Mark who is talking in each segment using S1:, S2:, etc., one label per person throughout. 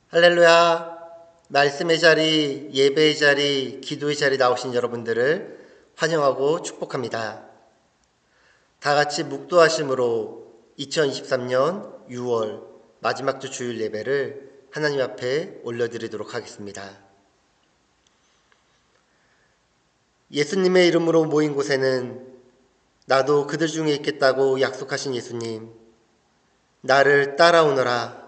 S1: 할렐루야. 말씀의 자리, 예배의 자리, 기도의 자리 나오신 여러분들을 환영하고 축복합니다. 다 같이 묵도하심으로 2023년 6월 마지막 주 주일 예배를 하나님 앞에 올려드리도록 하겠습니다. 예수님의 이름으로 모인 곳에는 나도 그들 중에 있겠다고 약속하신 예수님, 나를 따라오너라.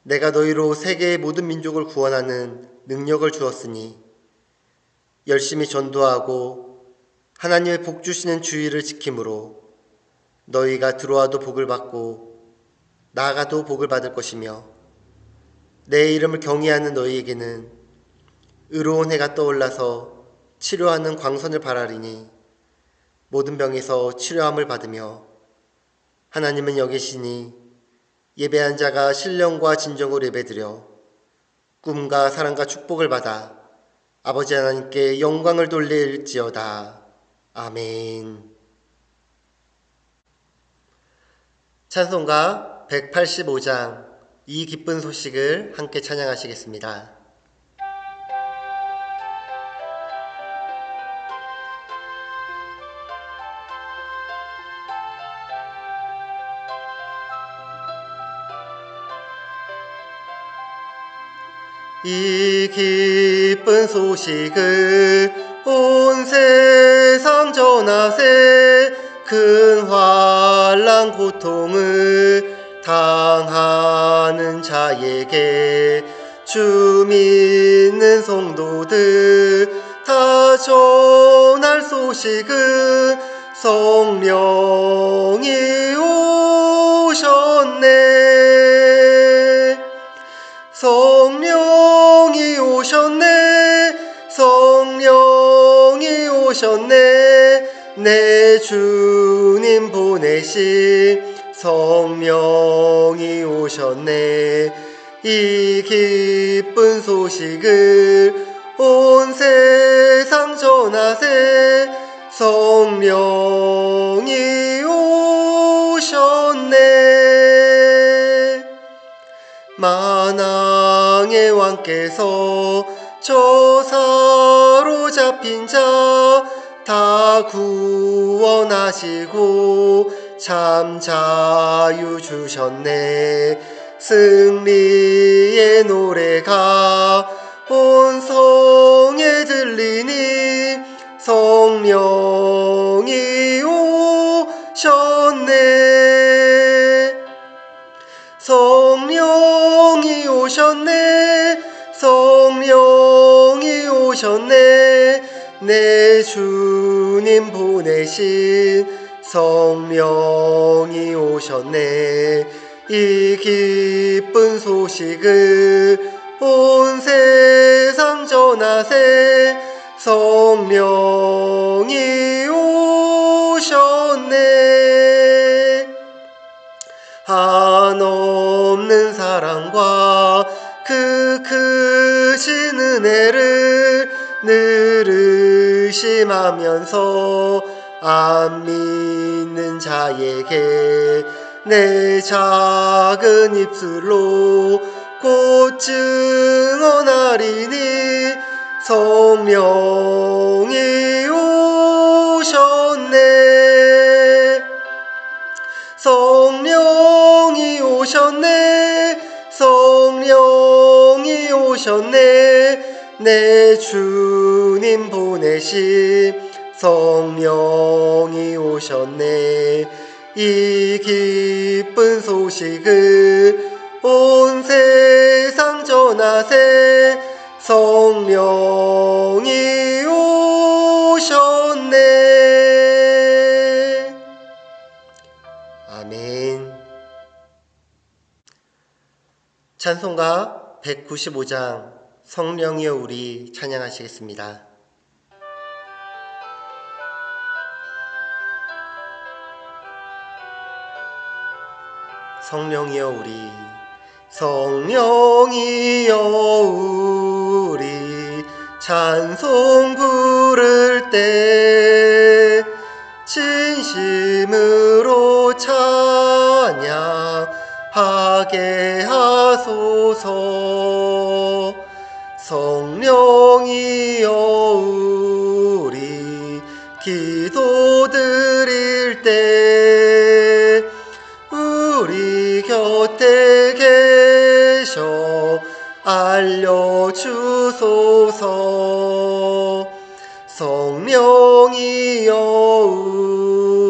S1: 내가 너희로 세계의 모든 민족을 구원하는 능력을 주었으니 열심히 전도하고 하나님의 복 주시는 주의를 지킴으로 너희가 들어와도 복을 받고 나가도 복을 받을 것이며 내 이름을 경외하는 너희에게는 의로운 해가 떠올라서 치료하는 광선을 바라리니 모든 병에서 치료함을 받으며 하나님은 여기시니 예배한 자가 신령과 진정으로 예배드려 꿈과 사랑과 축복을 받아 아버지 하나님께 영광을 돌릴지어다. 아멘. 찬송가 185장 이 기쁜 소식을 함께 찬양하시겠습니다. 이 기쁜 소식을 온 세상 전하세. 큰 환난 고통을 당하는 자에게 주 믿는 성도들 다 전할 소식은 성령이 오셨네. 성령이 오셨네. 성령이 오셨네. 내 주님 보내신 성령이 오셨네. 이 기쁜 소식을 온 세상 전하세. 성령이 오셨네. 만왕의 왕께서 저 사로잡힌 자 다 구원하시고 참 자유 주셨네. 승리의 노래가 온 성에 들리니 성령이 오셨네. 성령이 오셨네. 성령이 오셨네. 내 주님 보내신 성령이 오셨네. 이 기쁜 소식을 온 세상 전하세. 성령이 오셨네. 한없는 사랑과 그 크신 은혜를 늘 의심하면서 안 믿는 자에게 내 작은 입술로 곧 증언하리니 성령이 오셨네. 성령이 오셨네. 성령이 오셨네. 내 주님 보내신 성령이 오셨네. 이 기쁜 소식을 온 세상 전하세. 성령이 오셨네. 아멘. 찬송가 195장 성령이여 우리 찬양하시겠습니다. 성령이여 우리 성령이여 우리 찬송 부를 때 진심으로 찬양하게 하소서. 성령이여 우리 기도 드릴 때 우리 곁에 계셔 알려주소서. 성령이여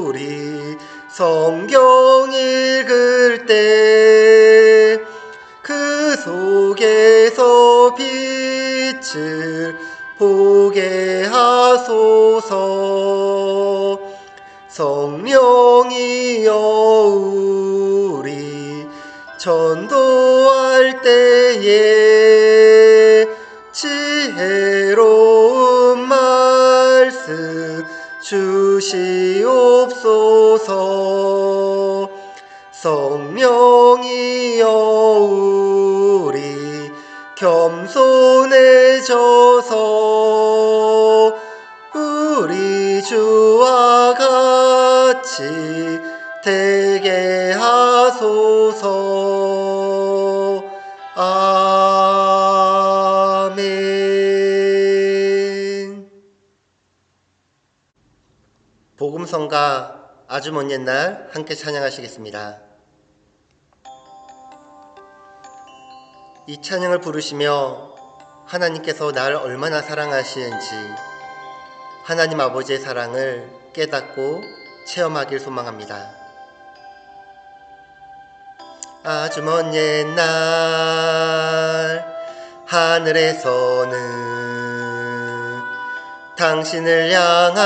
S1: 우리 성경 읽을 때 그 속에서 빛을 보게 하소서. 성령이여 우리 전도할 때에 지혜로운 말씀 주시옵소서. 성령이여 우리 겸손해져서 우리 주와 같이 되게 하소서. 아멘. 복음성가 아주 먼 옛날 함께 찬양하시겠습니다. 이 찬양을 부르시며 하나님께서 나를 얼마나 사랑하시는지 하나님 아버지의 사랑을 깨닫고 체험하길 소망합니다. 아주 먼 옛날 하늘에서는 당신을 향한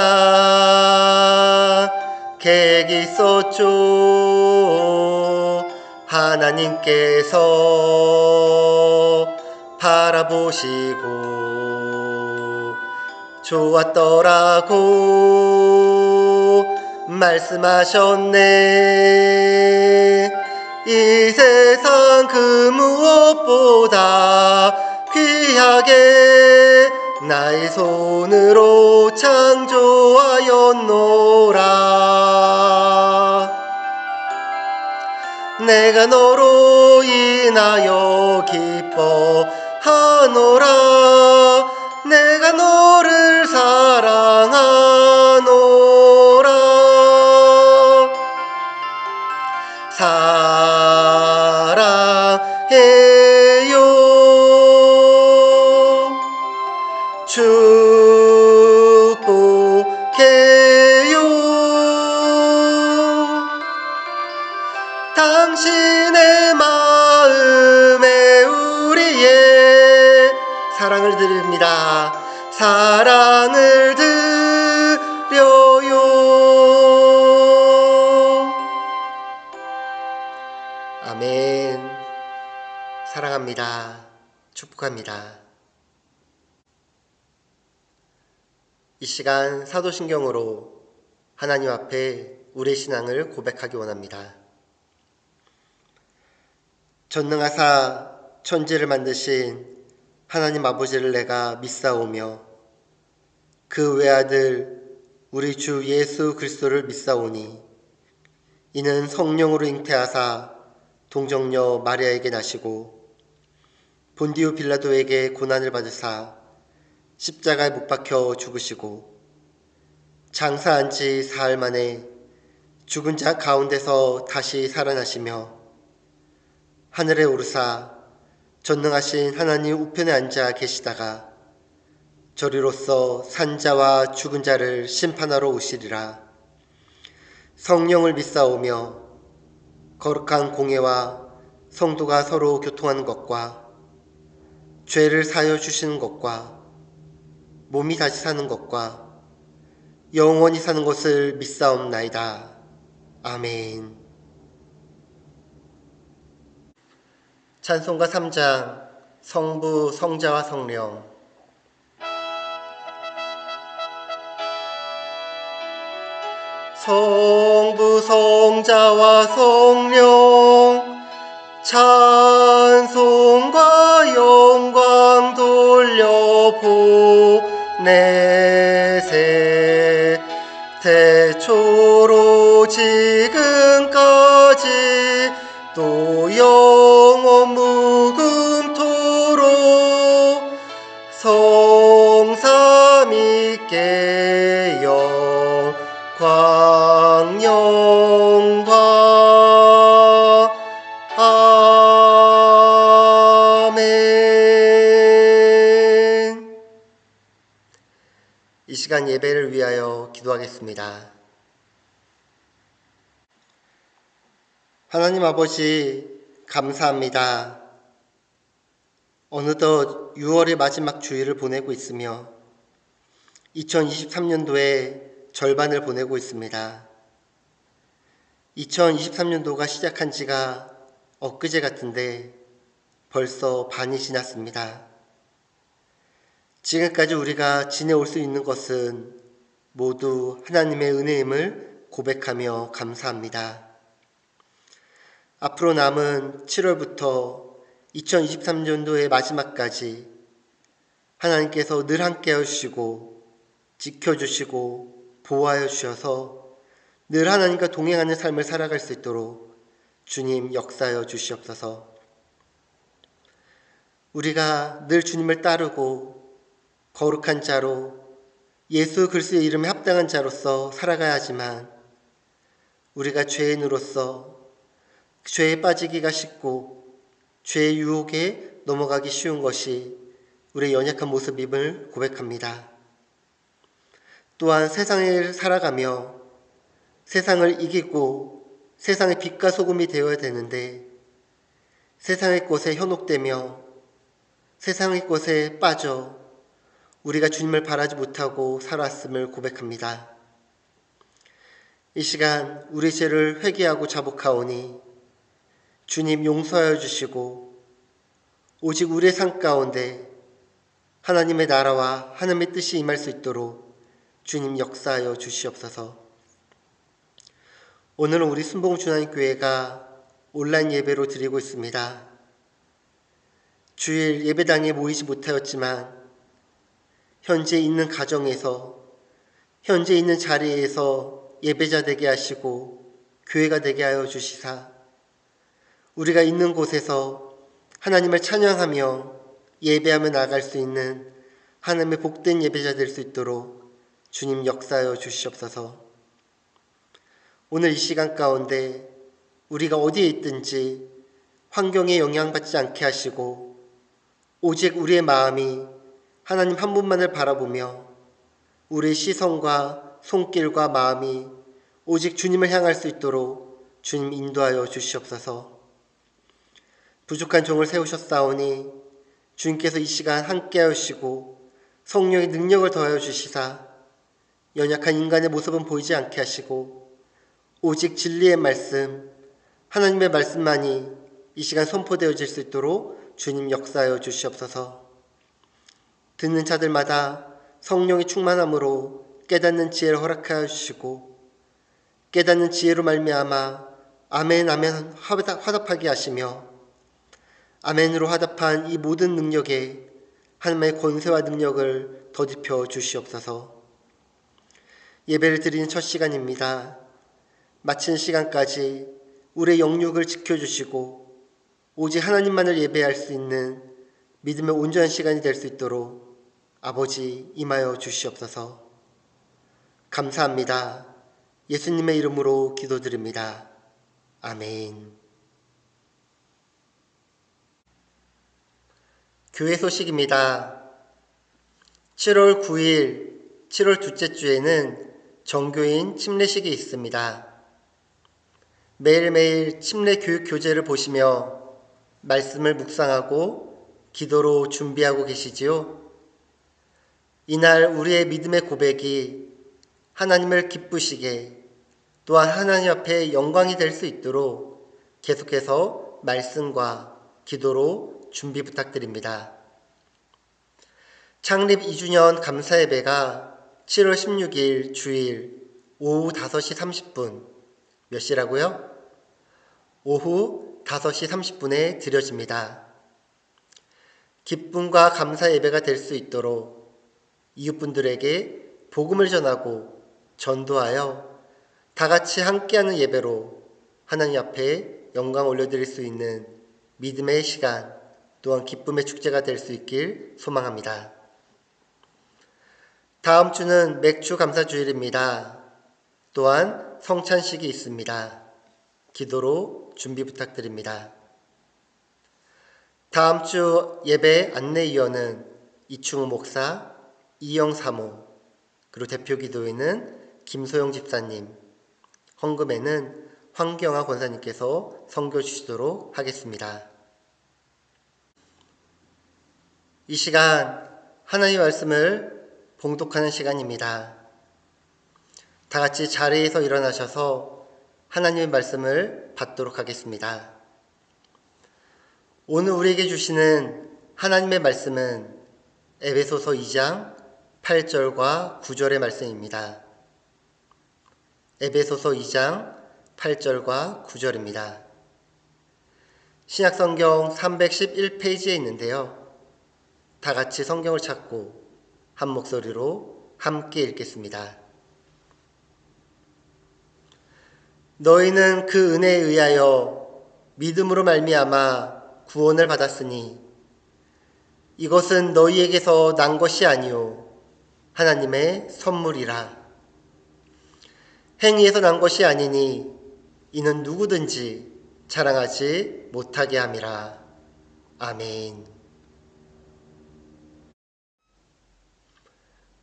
S1: 계획이 있었죠. 하나님께서 바라보시고 좋았더라고 말씀하셨네. 이 세상 그 무엇보다 귀하게 나의 손으로 창조하였노라. 내가 너로 인하여 기뻐하노라. 내가 너를 사랑하노라. 사랑해요. 축복해요. 당신의 마음에 우리의 사랑을 드립니다. 사랑을 드려요. 아멘. 사랑합니다. 축복합니다. 이 시간 사도신경으로 하나님 앞에 우리의 신앙을 고백하기 원합니다. 전능하사 천지를 만드신 하나님 아버지를 내가 믿사오며 그 외아들 우리 주 예수 그리스도를 믿사오니 이는 성령으로 잉태하사 동정녀 마리아에게 나시고 본디오 빌라도에게 고난을 받으사 십자가에 못 박혀 죽으시고 장사한 지 사흘 만에 죽은 자 가운데서 다시 살아나시며 하늘에 오르사 전능하신 하나님 우편에 앉아 계시다가 저리로서 산자와 죽은 자를 심판하러 오시리라. 성령을 믿사오며 거룩한 공회와 성도가 서로 교통하는 것과 죄를 사하여 주시는 것과 몸이 다시 사는 것과 영원히 사는 것을 믿사옵나이다. 아멘. 찬송가 3장 성부, 성자와 성령. 성부, 성자와 성령 찬송과 영광 돌려보내세. 태초로 지금까지 또 영원 무금토록 시간 예배를 위하여 기도하겠습니다. 하나님 아버지, 감사합니다. 어느덧 6월의 마지막 주일을 보내고 있으며 2023년도의 절반을 보내고 있습니다. 2023년도가 시작한 지가 엊그제 같은데 벌써 반이 지났습니다. 지금까지 우리가 지내올 수 있는 것은 모두 하나님의 은혜임을 고백하며 감사합니다. 앞으로 남은 7월부터 2023년도의 마지막까지 하나님께서 늘 함께해 주시고 지켜주시고 보호하여 주셔서 늘 하나님과 동행하는 삶을 살아갈 수 있도록 주님 역사하여 주시옵소서. 우리가 늘 주님을 따르고 거룩한 자로 예수 그리스도의 이름에 합당한 자로서 살아가야 하지만 우리가 죄인으로서 죄에 빠지기가 쉽고 죄의 유혹에 넘어가기 쉬운 것이 우리의 연약한 모습임을 고백합니다. 또한 세상을 살아가며 세상을 이기고 세상의 빛과 소금이 되어야 되는데 세상의 것에 현혹되며 세상의 것에 빠져 우리가 주님을 바라지 못하고 살았음을 고백합니다. 이 시간 우리 죄를 회개하고 자복하오니 주님 용서하여 주시고 오직 우리의 삶 가운데 하나님의 나라와 하나님의 뜻이 임할 수 있도록 주님 역사하여 주시옵소서. 오늘은 우리 순복음주한교회가 온라인 예배로 드리고 있습니다. 주일 예배당에 모이지 못하였지만 현재 있는 가정에서 현재 있는 자리에서 예배자 되게 하시고 교회가 되게 하여 주시사 우리가 있는 곳에서 하나님을 찬양하며 예배하며 나아갈 수 있는 하나님의 복된 예배자 될 수 있도록 주님 역사하여 주시옵소서. 오늘 이 시간 가운데 우리가 어디에 있든지 환경에 영향받지 않게 하시고 오직 우리의 마음이 하나님 한 분만을 바라보며 우리의 시선과 손길과 마음이 오직 주님을 향할 수 있도록 주님 인도하여 주시옵소서. 부족한 종을 세우셨사오니 주님께서 이 시간 함께 하시고 성령의 능력을 더하여 주시사 연약한 인간의 모습은 보이지 않게 하시고 오직 진리의 말씀, 하나님의 말씀만이 이 시간 선포되어질 수 있도록 주님 역사하여 주시옵소서. 듣는 자들마다 성령의 충만함으로 깨닫는 지혜를 허락하여 주시고 깨닫는 지혜로 말미암아 아멘 아멘 화답하게 하시며 아멘으로 화답한 이 모든 능력에 하나님의 권세와 능력을 더딥혀 주시옵소서. 예배를 드리는 첫 시간입니다. 마치는 시간까지 우리의 영육을 지켜주시고 오직 하나님만을 예배할 수 있는 믿음의 온전한 시간이 될 수 있도록 아버지 임하여 주시옵소서. 감사합니다. 예수님의 이름으로 기도드립니다. 아멘. 교회 소식입니다. 7월 9일, 7월 둘째 주에는 정교인 침례식이 있습니다. 매일매일 침례 교육 교재를 보시며 말씀을 묵상하고 기도로 준비하고 계시지요? 이날 우리의 믿음의 고백이 하나님을 기쁘시게 또한 하나님 앞에 영광이 될 수 있도록 계속해서 말씀과 기도로 준비 부탁드립니다. 창립 2주년 감사예배가 7월 16일 주일 오후 5시 30분 몇 시라고요? 오후 5시 30분에 드려집니다. 기쁨과 감사 예배가 될 수 있도록 이웃분들에게 복음을 전하고 전도하여 다 같이 함께하는 예배로 하나님 앞에 영광 올려드릴 수 있는 믿음의 시간 또한 기쁨의 축제가 될 수 있길 소망합니다. 다음 주는 맥주 감사주일입니다. 또한 성찬식이 있습니다. 기도로 준비 부탁드립니다. 다음 주 예배 안내위원은 이충우 목사, 이영 사모, 그리고 대표 기도인은 김소영 집사님, 헌금에는 황경아 권사님께서 선교 주시도록 하겠습니다. 이 시간 하나님의 말씀을 봉독하는 시간입니다. 다 같이 자리에서 일어나셔서 하나님의 말씀을 받도록 하겠습니다. 오늘 우리에게 주시는 하나님의 말씀은 에베소서 2장 8절과 9절의 말씀입니다. 에베소서 2장 8절과 9절입니다. 신약성경 311페이지에 있는데요. 다 같이 성경을 찾고 한 목소리로 함께 읽겠습니다. 너희는 그 은혜에 의하여 믿음으로 말미암아 구원을 받았으니 이것은 너희에게서 난 것이 아니요 하나님의 선물이라. 행위에서 난 것이 아니니 이는 누구든지 자랑하지 못하게 함이라. 아멘.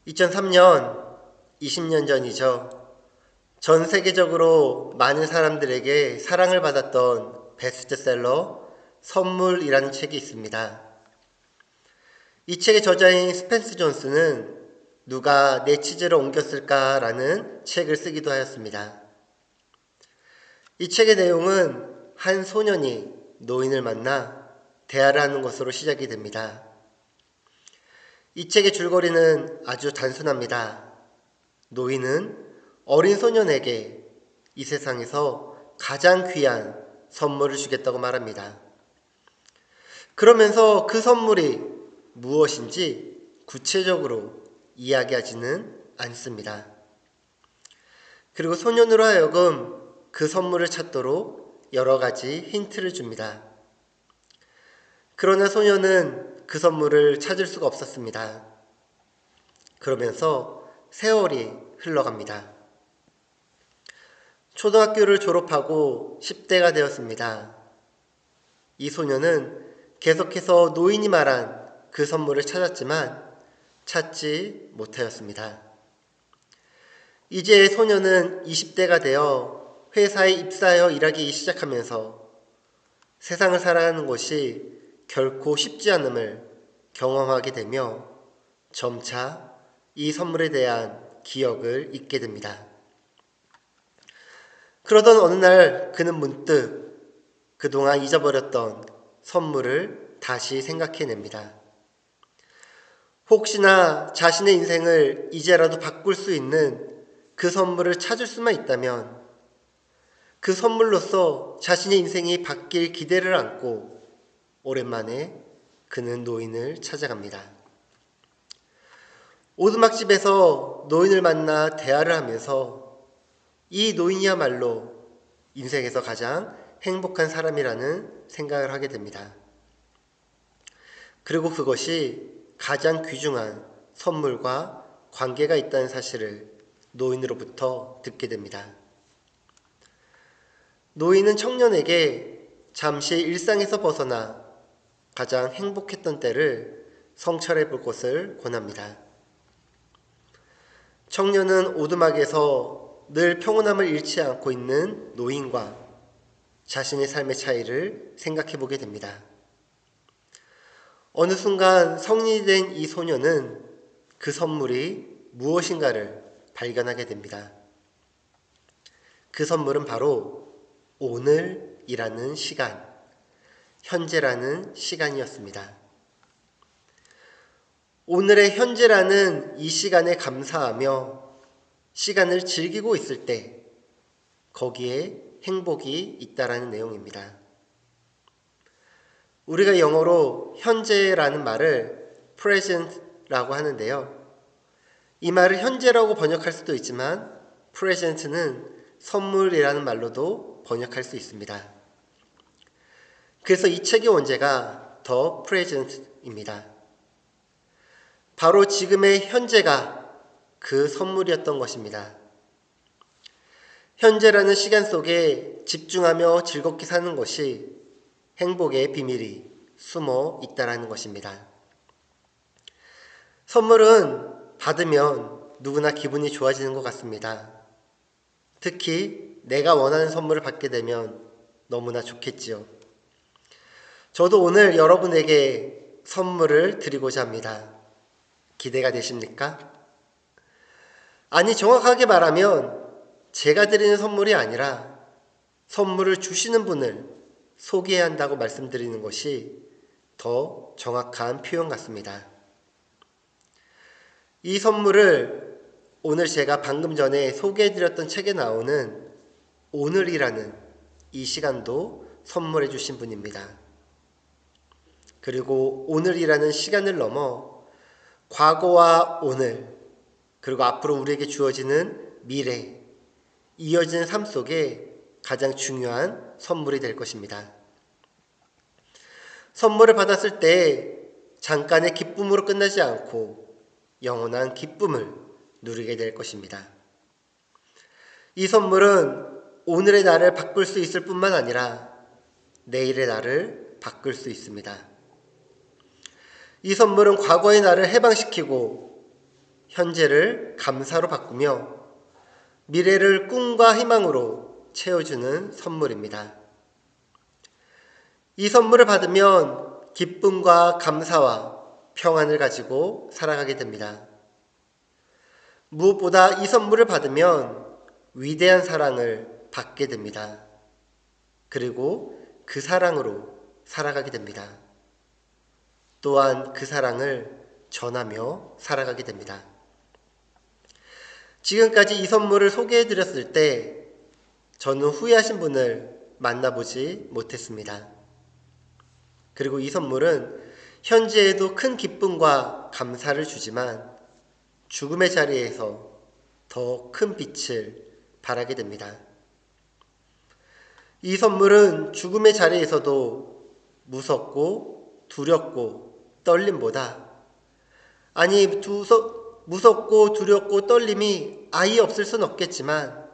S1: 2003년, 20년 전이죠. 전 세계적으로 많은 사람들에게 사랑을 받았던 베스트셀러 선물이라는 책이 있습니다. 이 책의 저자인 스펜스 존스는 누가 내 치즈를 옮겼을까라는 책을 쓰기도 하였습니다. 이 책의 내용은 한 소년이 노인을 만나 대화를 하는 것으로 시작이 됩니다. 이 책의 줄거리는 아주 단순합니다. 노인은 어린 소년에게 이 세상에서 가장 귀한 선물을 주겠다고 말합니다. 그러면서 그 선물이 무엇인지 구체적으로 이야기하지는 않습니다. 그리고 소년으로 하여금 그 선물을 찾도록 여러 가지 힌트를 줍니다. 그러나 소년은 그 선물을 찾을 수가 없었습니다. 그러면서 세월이 흘러갑니다. 초등학교를 졸업하고 10대가 되었습니다. 이 소년은 계속해서 노인이 말한 그 선물을 찾았지만 찾지 못하였습니다. 이제 소년은 20대가 되어 회사에 입사하여 일하기 시작하면서 세상을 살아가는 것이 결코 쉽지 않음을 경험하게 되며 점차 이 선물에 대한 기억을 잊게 됩니다. 그러던 어느 날 그는 문득 그동안 잊어버렸던 선물을 다시 생각해냅니다. 혹시나 자신의 인생을 이제라도 바꿀 수 있는 그 선물을 찾을 수만 있다면 그 선물로서 자신의 인생이 바뀔 기대를 안고 오랜만에 그는 노인을 찾아갑니다. 오두막집에서 노인을 만나 대화를 하면서 이 노인이야말로 인생에서 가장 행복한 사람이라는 생각을 하게 됩니다. 그리고 그것이 가장 귀중한 선물과 관계가 있다는 사실을 노인으로부터 듣게 됩니다. 노인은 청년에게 잠시 일상에서 벗어나 가장 행복했던 때를 성찰해 볼 것을 권합니다. 청년은 오두막에서 늘 평온함을 잃지 않고 있는 노인과 자신의 삶의 차이를 생각해 보게 됩니다. 어느 순간 성인이 된 이 소년은 그 선물이 무엇인가를 발견하게 됩니다. 그 선물은 바로 오늘이라는 시간, 현재라는 시간이었습니다. 오늘의 현재라는 이 시간에 감사하며 시간을 즐기고 있을 때 거기에 행복이 있다라는 내용입니다. 우리가 영어로 현재라는 말을 present라고 하는데요. 이 말을 현재라고 번역할 수도 있지만 present는 선물이라는 말로도 번역할 수 있습니다. 그래서 이 책의 원제가 the present입니다. 바로 지금의 현재가 그 선물이었던 것입니다. 현재라는 시간 속에 집중하며 즐겁게 사는 것이 행복의 비밀이 숨어 있다는 것입니다. 선물은 받으면 누구나 기분이 좋아지는 것 같습니다. 특히 내가 원하는 선물을 받게 되면 너무나 좋겠지요. 저도 오늘 여러분에게 선물을 드리고자 합니다. 기대가 되십니까? 아니, 정확하게 말하면 제가 드리는 선물이 아니라 선물을 주시는 분을 소개해야 한다고 말씀드리는 것이 더 정확한 표현 같습니다. 이 선물을 오늘 제가 방금 전에 소개해드렸던 책에 나오는 오늘이라는 이 시간도 선물해 주신 분입니다. 그리고 오늘이라는 시간을 넘어 과거와 오늘, 그리고 앞으로 우리에게 주어지는 미래, 이어지는 삶 속에 가장 중요한 선물이 될 것입니다. 선물을 받았을 때 잠깐의 기쁨으로 끝나지 않고 영원한 기쁨을 누리게 될 것입니다. 이 선물은 오늘의 나를 바꿀 수 있을 뿐만 아니라 내일의 나를 바꿀 수 있습니다. 이 선물은 과거의 나를 해방시키고 현재를 감사로 바꾸며 미래를 꿈과 희망으로 채워주는 선물입니다. 이 선물을 받으면 기쁨과 감사와 평안을 가지고 살아가게 됩니다. 무엇보다 이 선물을 받으면 위대한 사랑을 받게 됩니다. 그리고 그 사랑으로 살아가게 됩니다. 또한 그 사랑을 전하며 살아가게 됩니다. 지금까지 이 선물을 소개해드렸을 때 저는 후회하신 분을 만나보지 못했습니다. 그리고 이 선물은 현재에도 큰 기쁨과 감사를 주지만 죽음의 자리에서 더 큰 빛을 발하게 됩니다. 이 선물은 죽음의 자리에서도 무섭고 두렵고 떨림보다, 아니 무섭고 두렵고 떨림이 아예 없을 순 없겠지만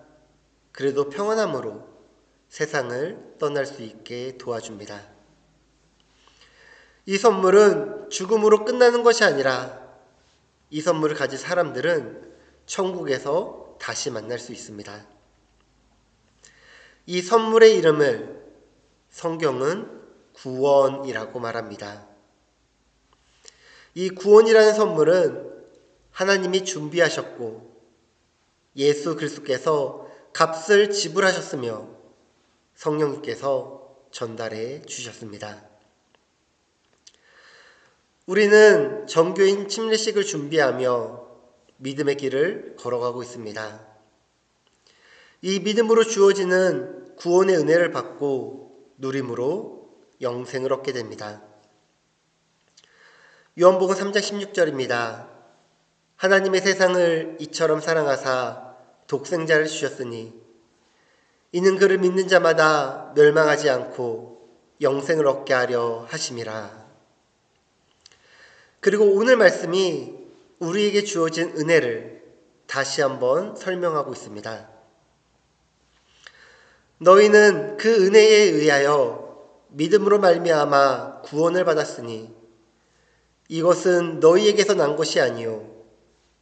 S1: 그래도 평안함으로 세상을 떠날 수 있게 도와줍니다. 이 선물은 죽음으로 끝나는 것이 아니라 이 선물을 가진 사람들은 천국에서 다시 만날 수 있습니다. 이 선물의 이름을 성경은 구원이라고 말합니다. 이 구원이라는 선물은 하나님이 준비하셨고 예수 그리스도께서 값을 지불하셨으며 성령님께서 전달해 주셨습니다. 우리는 정교인 침례식을 준비하며 믿음의 길을 걸어가고 있습니다. 이 믿음으로 주어지는 구원의 은혜를 받고 누림으로 영생을 얻게 됩니다. 요한복음 3장 16절입니다. 하나님의 세상을 이처럼 사랑하사 독생자를 주셨으니 이는 그를 믿는 자마다 멸망하지 않고 영생을 얻게 하려 하심이라. 그리고 오늘 말씀이 우리에게 주어진 은혜를 다시 한번 설명하고 있습니다. 너희는 그 은혜에 의하여 믿음으로 말미암아 구원을 받았으니 이것은 너희에게서 난 것이 아니요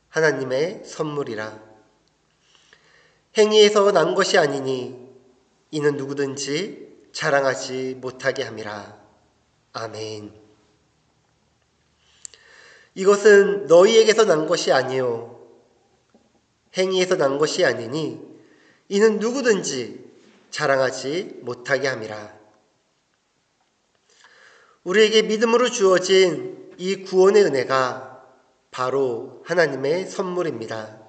S1: 하나님의 선물이라. 행위에서 난 것이 아니니 이는 누구든지 자랑하지 못하게 함이라. 아멘. 이것은 너희에게서 난 것이 아니요 행위에서 난 것이 아니니 이는 누구든지 자랑하지 못하게 함이라. 우리에게 믿음으로 주어진 이 구원의 은혜가 바로 하나님의 선물입니다.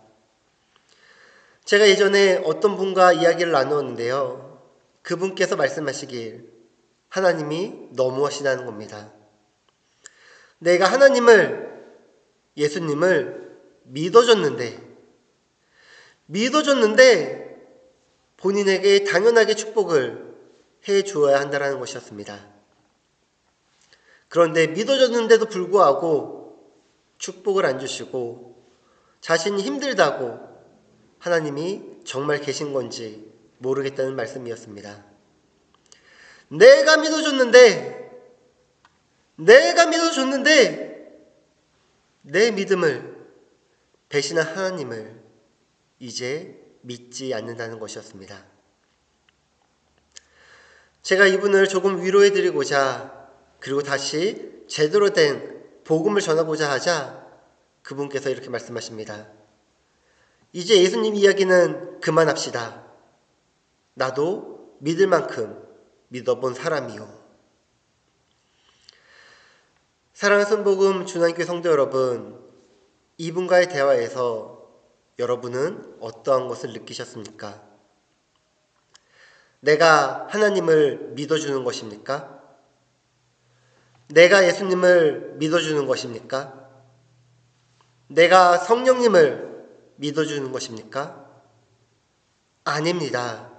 S1: 제가 예전에 어떤 분과 이야기를 나누었는데요. 그분께서 말씀하시길 하나님이 너무하시다는 겁니다. 내가 예수님을 믿어줬는데 본인에게 당연하게 축복을 해 주어야 한다는 것이었습니다. 그런데 믿어줬는데도 불구하고 축복을 안 주시고 자신이 힘들다고 하나님이 정말 계신 건지 모르겠다는 말씀이었습니다. 내가 믿어줬는데 내 믿음을 배신한 하나님을 이제 믿지 않는다는 것이었습니다. 제가 이분을 조금 위로해드리고자 그리고 다시 제대로 된 복음을 전하고자 하자 그분께서 이렇게 말씀하십니다. 이제 예수님 이야기는 그만합시다. 나도 믿을 만큼 믿어본 사람이요. 사랑하는 선복음 준환교회 성도 여러분, 이분과의 대화에서 여러분은 어떠한 것을 느끼셨습니까? 내가 하나님을 믿어주는 것입니까? 내가 예수님을 믿어주는 것입니까? 내가 성령님을 믿어주는 것입니까? 아닙니다.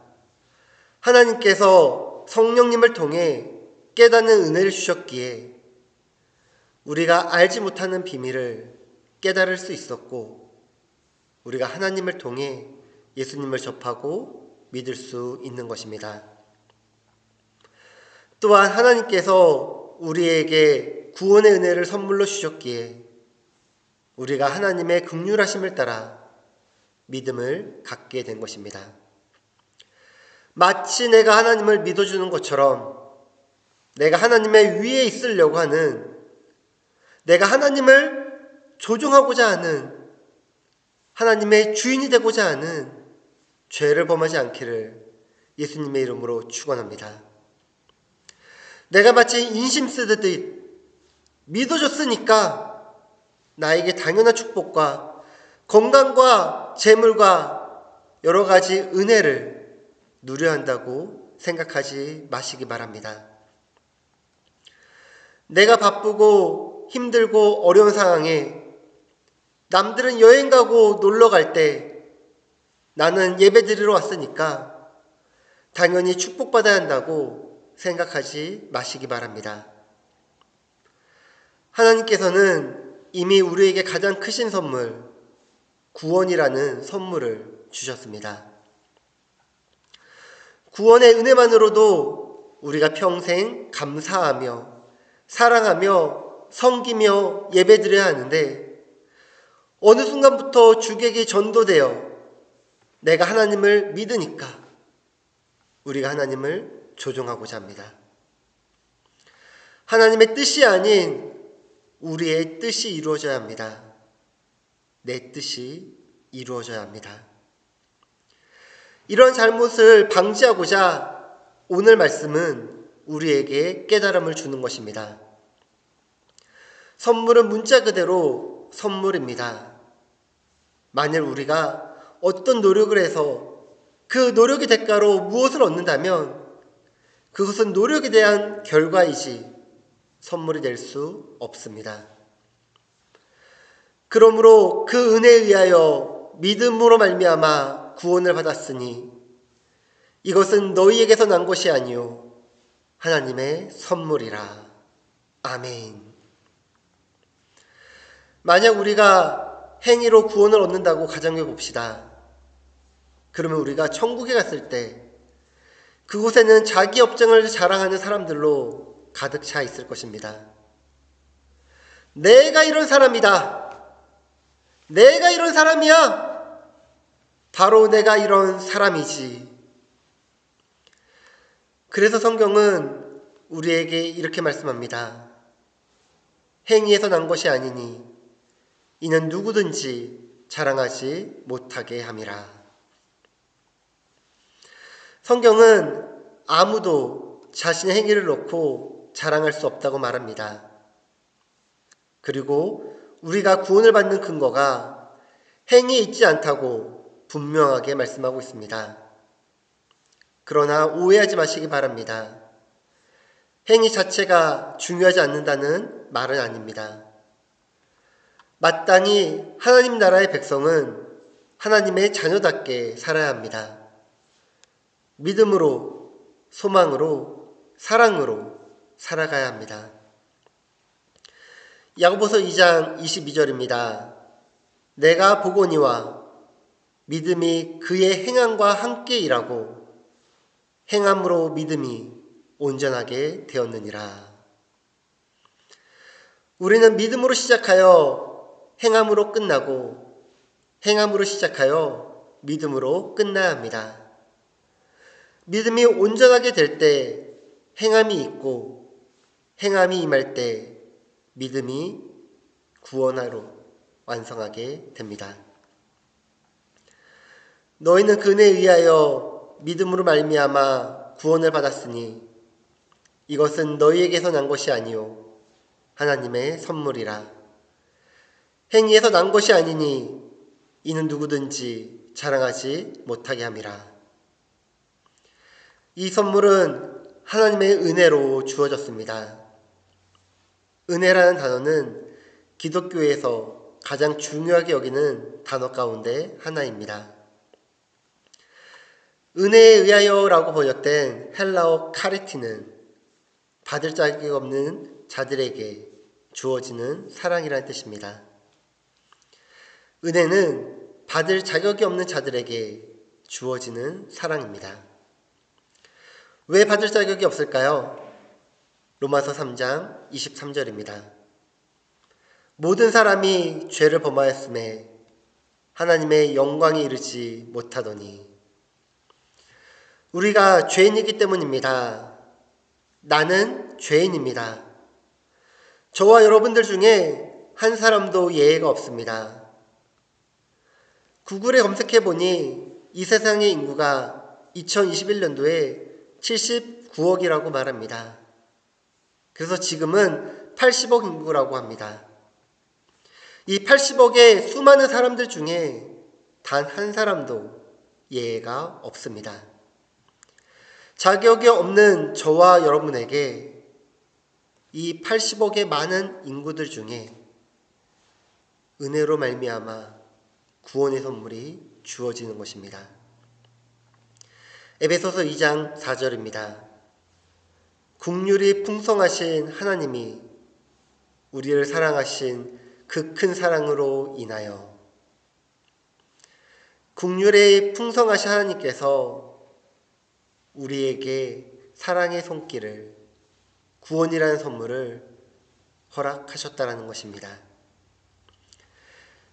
S1: 하나님께서 성령님을 통해 깨닫는 은혜를 주셨기에 우리가 알지 못하는 비밀을 깨달을 수 있었고 우리가 하나님을 통해 예수님을 접하고 믿을 수 있는 것입니다. 또한 하나님께서 우리에게 구원의 은혜를 선물로 주셨기에 우리가 하나님의 긍휼하심을 따라 믿음을 갖게 된 것입니다. 마치 내가 하나님을 믿어주는 것처럼 내가 하나님의 위에 있으려고 하는, 내가 하나님을 조종하고자 하는, 하나님의 주인이 되고자 하는 죄를 범하지 않기를 예수님의 이름으로 축원합니다. 내가 마치 인심 쓰듯 믿어줬으니까 나에게 당연한 축복과 건강과 재물과 여러 가지 은혜를 누려야 한다고 생각하지 마시기 바랍니다. 내가 바쁘고 힘들고 어려운 상황에 남들은 여행 가고 놀러 갈 때 나는 예배 드리러 왔으니까 당연히 축복받아야 한다고 생각하지 마시기 바랍니다. 하나님께서는 이미 우리에게 가장 크신 선물, 구원이라는 선물을 주셨습니다. 구원의 은혜만으로도 우리가 평생 감사하며 사랑하며 섬기며 예배드려야 하는데 어느 순간부터 주객이 전도되어 내가 하나님을 믿으니까 우리가 하나님을 조종하고자 합니다. 하나님의 뜻이 아닌 우리의 뜻이 이루어져야 합니다. 내 뜻이 이루어져야 합니다. 이런 잘못을 방지하고자 오늘 말씀은 우리에게 깨달음을 주는 것입니다. 선물은 문자 그대로 선물입니다. 만일 우리가 어떤 노력을 해서 그 노력의 대가로 무엇을 얻는다면 그것은 노력에 대한 결과이지 선물이 될 수 없습니다. 그러므로 그 은혜에 의하여 믿음으로 말미암아 구원을 받았으니 이것은 너희에게서 난 것이 아니요 하나님의 선물이라. 아멘. 만약 우리가 행위로 구원을 얻는다고 가정해 봅시다. 그러면 우리가 천국에 갔을 때 그곳에는 자기 업적을 자랑하는 사람들로 가득 차 있을 것입니다. 내가 이런 사람이다. 내가 이런 사람이야. 바로 내가 이런 사람이지. 그래서 성경은 우리에게 이렇게 말씀합니다. 행위에서 난 것이 아니니 이는 누구든지 자랑하지 못하게 함이라. 성경은 아무도 자신의 행위를 놓고 자랑할 수 없다고 말합니다. 그리고 우리가 구원을 받는 근거가 행위에 있지 않다고 분명하게 말씀하고 있습니다. 그러나 오해하지 마시기 바랍니다. 행위 자체가 중요하지 않는다는 말은 아닙니다. 마땅히 하나님 나라의 백성은 하나님의 자녀답게 살아야 합니다. 믿음으로, 소망으로, 사랑으로 살아가야 합니다. 야고보서 2장 22절입니다. 내가 보거니와 믿음이 그의 행함과 함께 일하고 행함으로 믿음이 온전하게 되었느니라. 우리는 믿음으로 시작하여 행함으로 끝나고 행함으로 시작하여 믿음으로 끝나야 합니다. 믿음이 온전하게 될 때 행함이 있고, 행함이 임할 때 믿음이 구원하러 완성하게 됩니다. 너희는 그 은혜에 의하여 믿음으로 말미암아 구원을 받았으니 이것은 너희에게서 난 것이 아니요 하나님의 선물이라. 행위에서 난 것이 아니니 이는 누구든지 자랑하지 못하게 함이라. 이 선물은 하나님의 은혜로 주어졌습니다. 은혜라는 단어는 기독교에서 가장 중요하게 여기는 단어 가운데 하나입니다. 은혜에 의하여라고 번역된 헬라어 카리티는 받을 자격이 없는 자들에게 주어지는 사랑이라는 뜻입니다. 은혜는 받을 자격이 없는 자들에게 주어지는 사랑입니다. 왜 받을 자격이 없을까요? 로마서 3장 23절입니다. 모든 사람이 죄를 범하였음에 하나님의 영광에 이르지 못하더니. 우리가 죄인이기 때문입니다. 나는 죄인입니다. 저와 여러분들 중에 한 사람도 예외가 없습니다. 구글에 검색해보니 이 세상의 인구가 2021년도에 79억이라고 말합니다. 그래서 지금은 80억 인구라고 합니다. 이 80억의 수많은 사람들 중에 단 한 사람도 예외가 없습니다. 자격이 없는 저와 여러분에게 이 80억의 많은 인구들 중에 은혜로 말미암아 구원의 선물이 주어지는 것입니다. 에베소서 2장 4절입니다. 긍휼이 풍성하신 하나님이 우리를 사랑하신 그 큰 사랑으로 인하여. 긍휼의 풍성하신 하나님께서 우리에게 사랑의 손길을, 구원이라는 선물을 허락하셨다는 것입니다.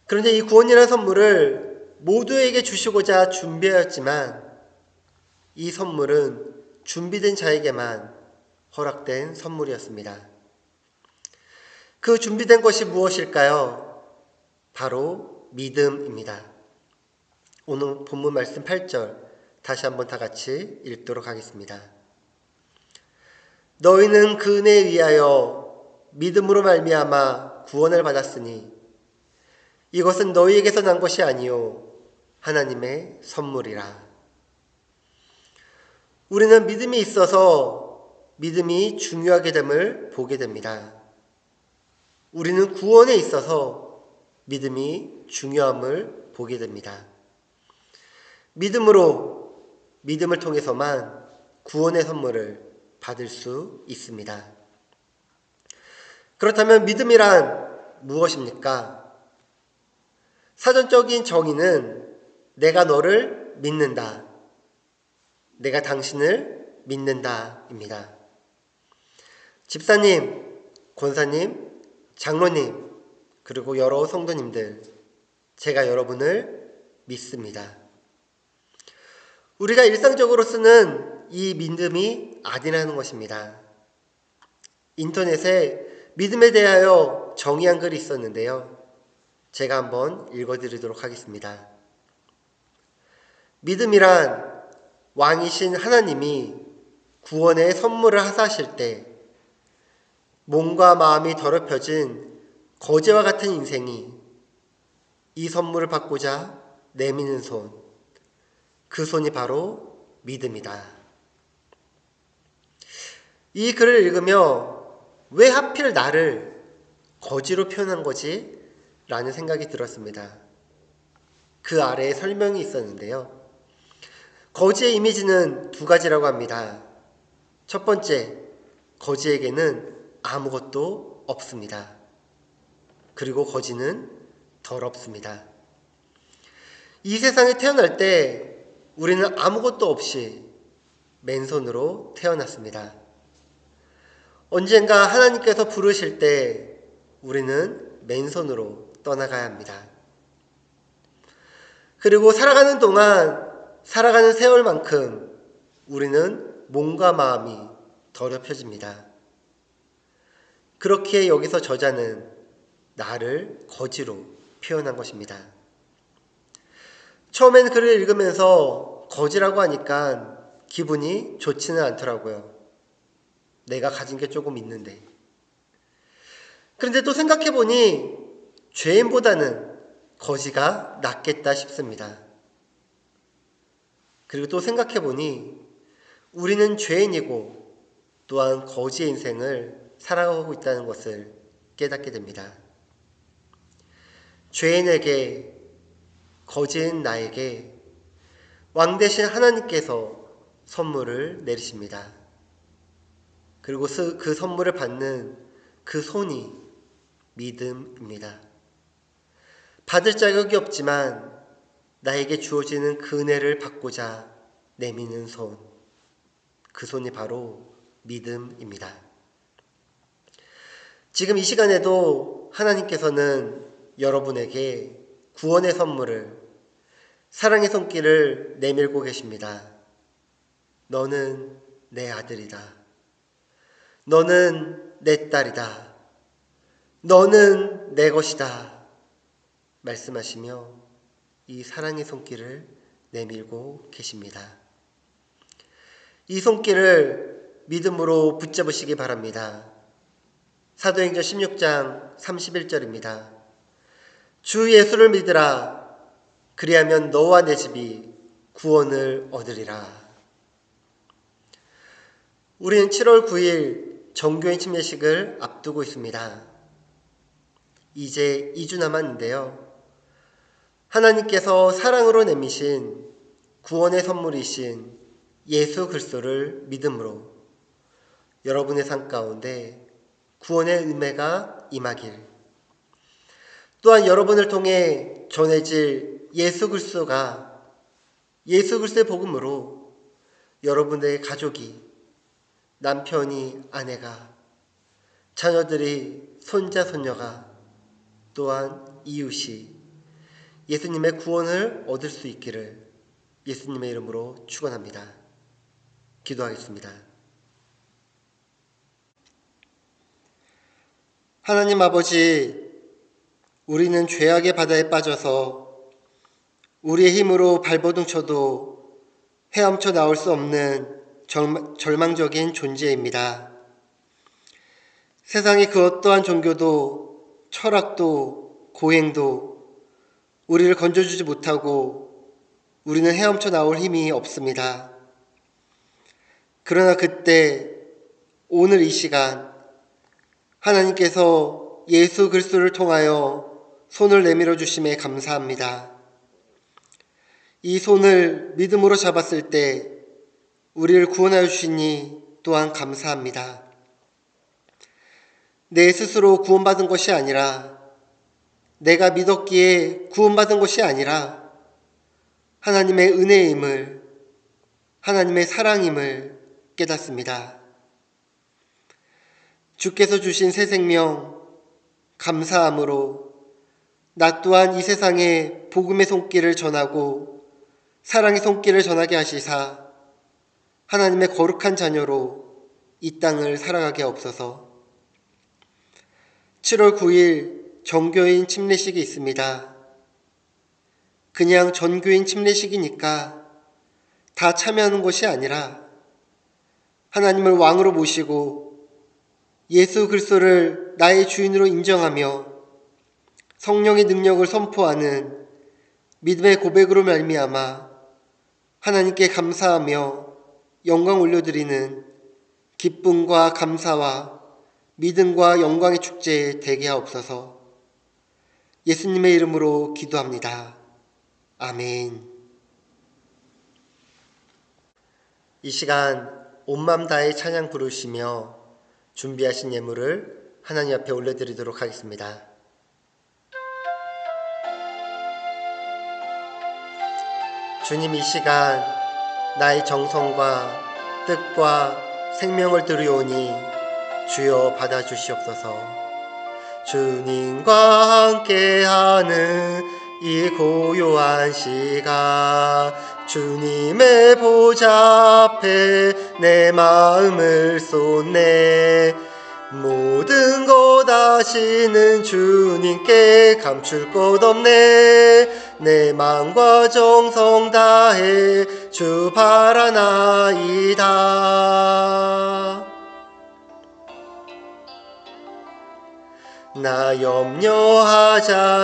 S1: 그런데 이 구원이라는 선물을 모두에게 주시고자 준비하였지만 이 선물은 준비된 자에게만 허락된 선물이었습니다. 그 준비된 것이 무엇일까요? 바로 믿음입니다. 오늘 본문 말씀 8절 다시 한번 다 같이 읽도록 하겠습니다. 너희는 그 은혜에 의하여 믿음으로 말미암아 구원을 받았으니 이것은 너희에게서 난 것이 아니요 하나님의 선물이라. 우리는 믿음이 있어서 믿음이 중요하게 됨을 보게 됩니다. 우리는 구원에 있어서 믿음이 중요함을 보게 됩니다. 믿음을 통해서만 구원의 선물을 받을 수 있습니다. 그렇다면 믿음이란 무엇입니까? 사전적인 정의는 내가 너를 믿는다, 내가 당신을 믿는다입니다. 집사님, 권사님, 장로님, 그리고 여러 성도님들, 제가 여러분을 믿습니다. 우리가 일상적으로 쓰는 이 믿음이 아니라는 것입니다. 인터넷에 믿음에 대하여 정의한 글이 있었는데요. 제가 한번 읽어드리도록 하겠습니다. 믿음이란 왕이신 하나님이 구원의 선물을 하사하실 때 몸과 마음이 더럽혀진 거지와 같은 인생이 이 선물을 받고자 내미는 손, 그 손이 바로 믿음이다. 이 글을 읽으며 왜 하필 나를 거지로 표현한 거지? 라는 생각이 들었습니다. 그 아래에 설명이 있었는데요. 거지의 이미지는 두 가지라고 합니다. 첫 번째, 거지에게는 아무것도 없습니다. 그리고 거지는 더럽습니다. 이 세상에 태어날 때 우리는 아무것도 없이 맨손으로 태어났습니다. 언젠가 하나님께서 부르실 때 우리는 맨손으로 떠나가야 합니다. 그리고 살아가는 동안, 살아가는 세월만큼 우리는 몸과 마음이 더럽혀집니다. 그렇게 여기서 저자는 나를 거지로 표현한 것입니다. 처음엔 글을 읽으면서 거지라고 하니까 기분이 좋지는 않더라고요. 내가 가진 게 조금 있는데. 그런데 또 생각해보니 죄인보다는 거지가 낫겠다 싶습니다. 그리고 또 생각해보니 우리는 죄인이고 또한 거지의 인생을 살아가고 있다는 것을 깨닫게 됩니다. 죄인에게, 거지인 나에게 왕 대신 하나님께서 선물을 내리십니다. 그리고 그 선물을 받는 그 손이 믿음입니다. 받을 자격이 없지만 나에게 주어지는 그 은혜를 받고자 내미는 손, 그 손이 바로 믿음입니다. 지금 이 시간에도 하나님께서는 여러분에게 구원의 선물을, 사랑의 손길을 내밀고 계십니다. 너는 내 아들이다. 너는 내 딸이다. 너는 내 것이다. 말씀하시며 이 사랑의 손길을 내밀고 계십니다. 이 손길을 믿음으로 붙잡으시기 바랍니다. 사도행전 16장 31절입니다. 주 예수를 믿으라. 그리하면 너와 내 집이 구원을 얻으리라. 우리는 7월 9일 정교인 침례식을 앞두고 있습니다. 이제 2주 남았는데요. 하나님께서 사랑으로 내미신 구원의 선물이신 예수 그리스도를 믿음으로 여러분의 삶 가운데 구원의 은혜가 임하길, 또한 여러분을 통해 전해질 예수 그리스도의 복음으로 여러분의 가족이, 남편이, 아내가, 자녀들이, 손자, 손녀가, 또한 이웃이 예수님의 구원을 얻을 수 있기를 예수님의 이름으로 축원합니다. 기도하겠습니다. 하나님 아버지, 우리는 죄악의 바다에 빠져서 우리의 힘으로 발버둥 쳐도 헤엄쳐 나올 수 없는 절망적인 존재입니다. 세상의 그 어떠한 종교도 철학도 고행도 우리를 건져주지 못하고 우리는 헤엄쳐 나올 힘이 없습니다. 그러나 그때, 오늘 이 시간 하나님께서 예수 그리스도를 통하여 손을 내밀어 주심에 감사합니다. 이 손을 믿음으로 잡았을 때 우리를 구원하여 주시니 또한 감사합니다. 내 스스로 구원받은 것이 아니라, 내가 믿었기에 구원받은 것이 아니라 하나님의 은혜임을, 하나님의 사랑임을 깨닫습니다. 주께서 주신 새 생명 감사함으로 나 또한 이 세상에 복음의 손길을 전하고 사랑의 손길을 전하게 하시사 하나님의 거룩한 자녀로 이 땅을 살아가게 하옵소서. 7월 9일 정교인 침례식이 있습니다. 그냥 전교인 침례식이니까 다 참여하는 것이 아니라 하나님을 왕으로 모시고 예수 그리스도를 나의 주인으로 인정하며 성령의 능력을 선포하는 믿음의 고백으로 말미암아 하나님께 감사하며 영광 올려드리는 기쁨과 감사와 믿음과 영광의 축제에 되게 하옵소서. 예수님의 이름으로 기도합니다. 아멘. 이 시간 온 맘 다해 찬양 부르시며 준비하신 예물을 하나님 앞에 올려드리도록 하겠습니다. 주님, 이 시간 나의 정성과 뜻과 생명을 드리오니 주여 받아주시옵소서. 주님과 함께하는 이 고요한 시간 주님의 보좌 앞에 내 마음을 쏟네. 모든 것 아시는 주님께 감출 것 없네. 내 마음과 정성 다해 주 바라나이다. 나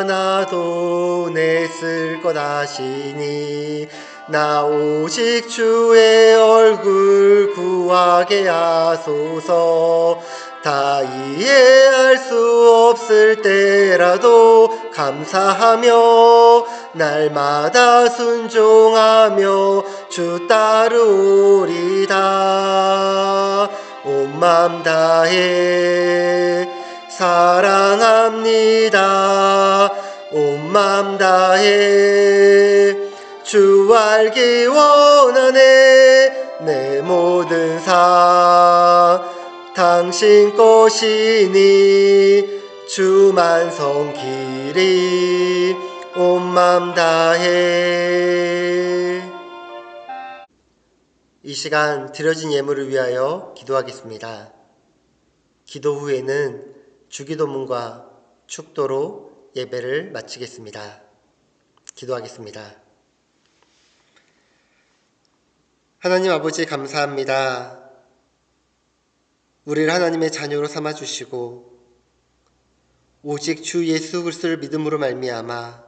S1: 염려하잖아도 내 쓸 것 아시니 나 오직 주의 얼굴 구하게 하소서. 다 이해할 수 없을 때라도 감사하며 날마다 순종하며 주 따르오리다. 온 맘 다해 사랑합니다. 온 맘 다해 주 알기 원하네. 내 모든 삶 당신 것이니 주만 섬기리. 온 맘 다해. 이 시간 드려진 예물을 위하여 기도하겠습니다. 기도 후에는 주기도문과 축도로 예배를 마치겠습니다. 기도하겠습니다. 하나님 아버지 감사합니다. 우리를 하나님의 자녀로 삼아주시고 오직 주 예수 그리스도를 믿음으로 말미암아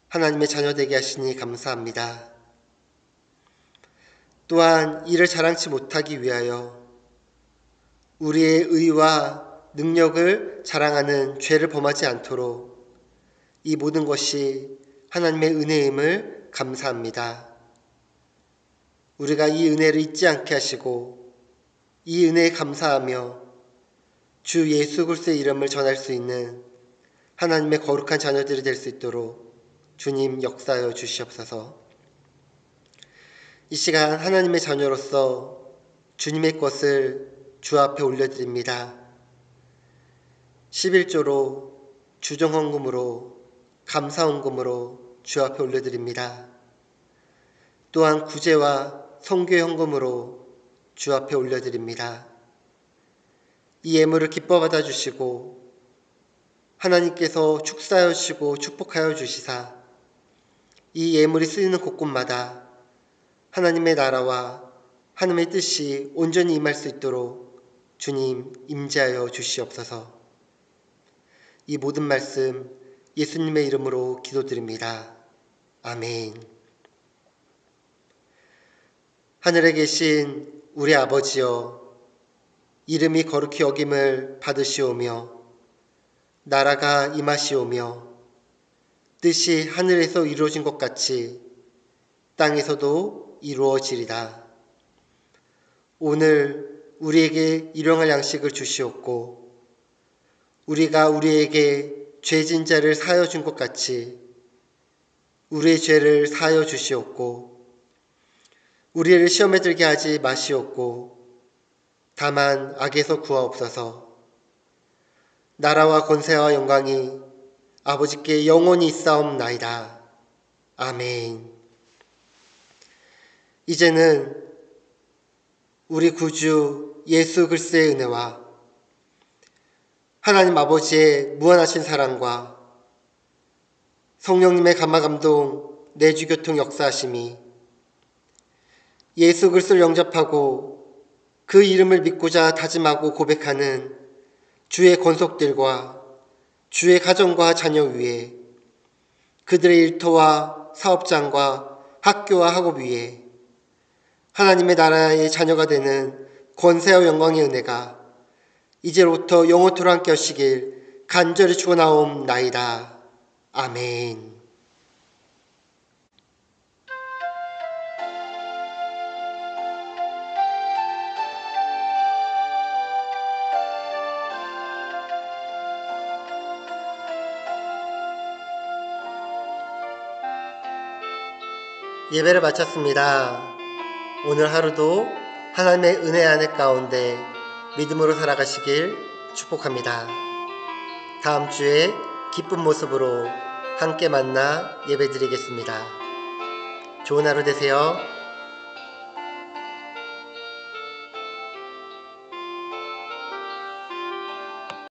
S1: 하나님의 자녀 되게 하시니 감사합니다. 또한 이를 자랑치 못하기 위하여 우리의 의와 능력을 자랑하는 죄를 범하지 않도록 이 모든 것이 하나님의 은혜임을 감사합니다. 우리가 이 은혜를 잊지 않게 하시고 이 은혜에 감사하며 주 예수 그리스도의 이름을 전할 수 있는 하나님의 거룩한 자녀들이 될 수 있도록 주님 역사하여 주시옵소서. 이 시간 하나님의 자녀로서 주님의 것을 주 앞에 올려드립니다. 11조로 주정헌금으로 감사헌금으로 주 앞에 올려드립니다. 또한 구제와 성교의 헌금으로 주 앞에 올려드립니다. 이 예물을 기뻐 받아주시고 하나님께서 축사하여 주시고 축복하여 주시사 이 예물이 쓰이는 곳곳마다 하나님의 나라와 하나님의 뜻이 온전히 임할 수 있도록 주님 임재하여 주시옵소서. 이 모든 말씀 예수님의 이름으로 기도드립니다. 아멘. 하늘에 계신 우리 아버지여, 이름이 거룩히 여김을 받으시오며 나라가 임하시오며 뜻이 하늘에서 이루어진 것 같이 땅에서도 이루어지리다. 오늘 우리에게 일용할 양식을 주시옵고 우리가 우리에게 죄진 자를 사하여 준 것 같이 우리의 죄를 사하여 주시옵고 우리를 시험에 들게 하지 마시옵고 다만 악에서 구하옵소서. 나라와 권세와 영광이 아버지께 영원히 있사옵나이다. 아멘. 이제는 우리 구주 예수 그리스도의 은혜와 하나님 아버지의 무한하신 사랑과 성령님의 감화감동 내주교통 역사하심이 예수 그리스도를 영접하고 그 이름을 믿고자 다짐하고 고백하는 주의 권속들과 주의 가정과 자녀 위에 그들의 일터와 사업장과 학교와 학업 위에 하나님의 나라의 자녀가 되는 권세와 영광의 은혜가 이제로부터 영원토록 함께 하시길 간절히 축원하옵나이다. 아멘. 예배를 마쳤습니다. 오늘 하루도 하나님의 은혜 안에 가운데 믿음으로 살아가시길 축복합니다. 다음 주에 기쁜 모습으로 함께 만나 예배드리겠습니다. 좋은 하루 되세요.